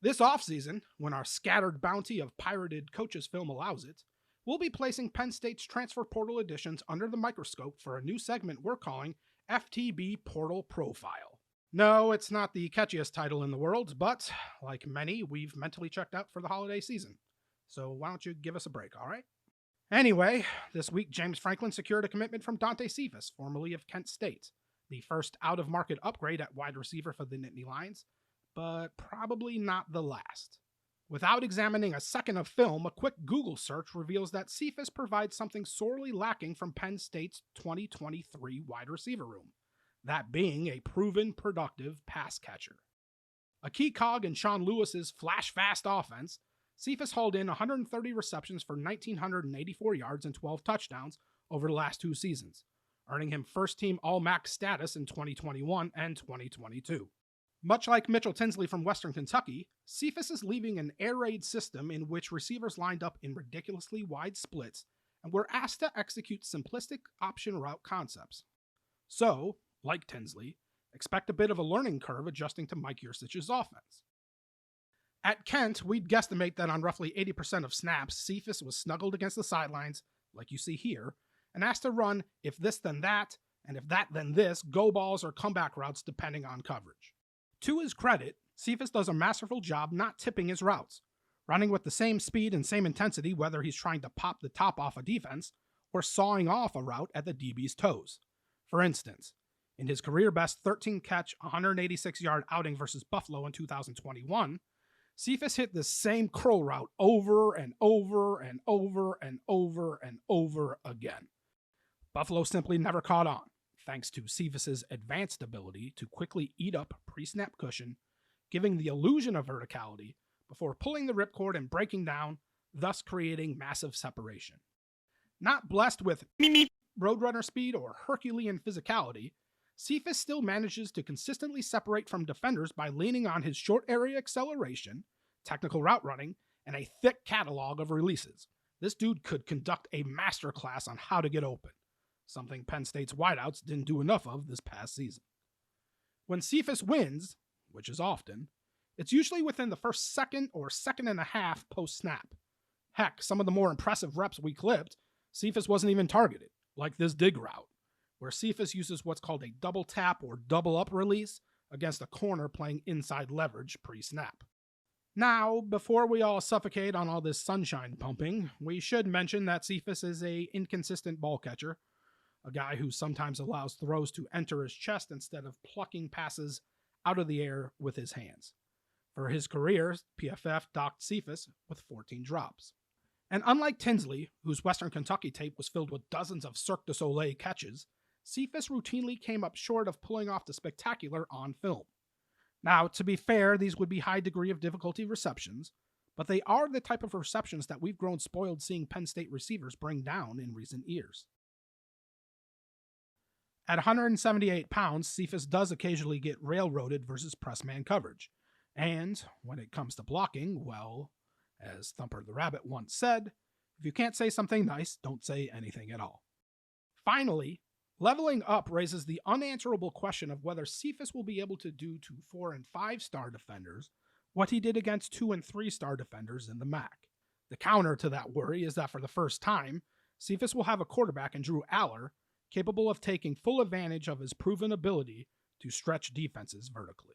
This offseason, when our scattered bounty of pirated coaches film allows it, we'll be placing Penn State's transfer portal additions under the microscope for a new segment we're calling FTB Portal Profile. No, it's not the catchiest title in the world, but like many, we've mentally checked out for the holiday season. So why don't you give us a break, all right? Anyway, this week James Franklin secured a commitment from Dante Cephas, formerly of Kent State, the first out-of-market upgrade at wide receiver for the Nittany Lions, but probably not the last. Without examining a second of film, a quick Google search reveals that Cephas provides something sorely lacking from Penn State's 2023 wide receiver room, that being a proven productive pass catcher. A key cog in Sean Lewis's flash-fast offense, Cephas hauled in 130 receptions for 1,984 yards and 12 touchdowns over the last 2 seasons, earning him first-team All-MAC status in 2021 and 2022. Much like Mitchell Tinsley from Western Kentucky, Cephas is leaving an air raid system in which receivers lined up in ridiculously wide splits and were asked to execute simplistic option route concepts. So, like Tinsley, expect a bit of a learning curve adjusting to Mike Yurcich's offense. At Kent, we'd guesstimate that on roughly 80% of snaps, Cephas was snuggled against the sidelines, like you see here, and asked to run if this then that, and if that then this, go balls or comeback routes depending on coverage. To his credit, Cephas does a masterful job not tipping his routes, running with the same speed and same intensity whether he's trying to pop the top off a defense or sawing off a route at the DB's toes. For instance, in his career-best 13-catch, 186-yard outing versus Buffalo in 2021, Cephas hit the same curl route over and over and over and over and over again. Buffalo simply never caught on, thanks to Cephas's advanced ability to quickly eat up pre-snap cushion, giving the illusion of verticality before pulling the ripcord and breaking down, thus creating massive separation. Not blessed with roadrunner speed or Herculean physicality, Cephas still manages to consistently separate from defenders by leaning on his short area acceleration, technical route running, and a thick catalog of releases. This dude could conduct a masterclass on how to get open, something Penn State's wideouts didn't do enough of this past season. When Cephas wins, which is often, it's usually within the first second or second and a half post-snap. Heck, some of the more impressive reps we clipped, Cephas wasn't even targeted, like this dig route, where Cephas uses what's called a double tap or double up release against a corner playing inside leverage pre-snap. Now, before we all suffocate on all this sunshine pumping, we should mention that Cephas is an inconsistent ball catcher, a guy who sometimes allows throws to enter his chest instead of plucking passes out of the air with his hands. For his career, PFF docked Cephas with 14 drops. And unlike Tinsley, whose Western Kentucky tape was filled with dozens of Cirque du Soleil catches, Cephas routinely came up short of pulling off the spectacular on film. Now, to be fair, these would be high degree of difficulty receptions, but they are the type of receptions that we've grown spoiled seeing Penn State receivers bring down in recent years. At 178 pounds, Cephas does occasionally get railroaded versus press man coverage. And when it comes to blocking, well, as Thumper the Rabbit once said, if you can't say something nice, don't say anything at all. Finally, leveling up raises the unanswerable question of whether Cephas will be able to do to 4- and 5-star defenders what he did against 2- and 3-star defenders in the MAC. The counter to that worry is that for the first time, Cephas will have a quarterback in Drew Aller capable of taking full advantage of his proven ability to stretch defenses vertically.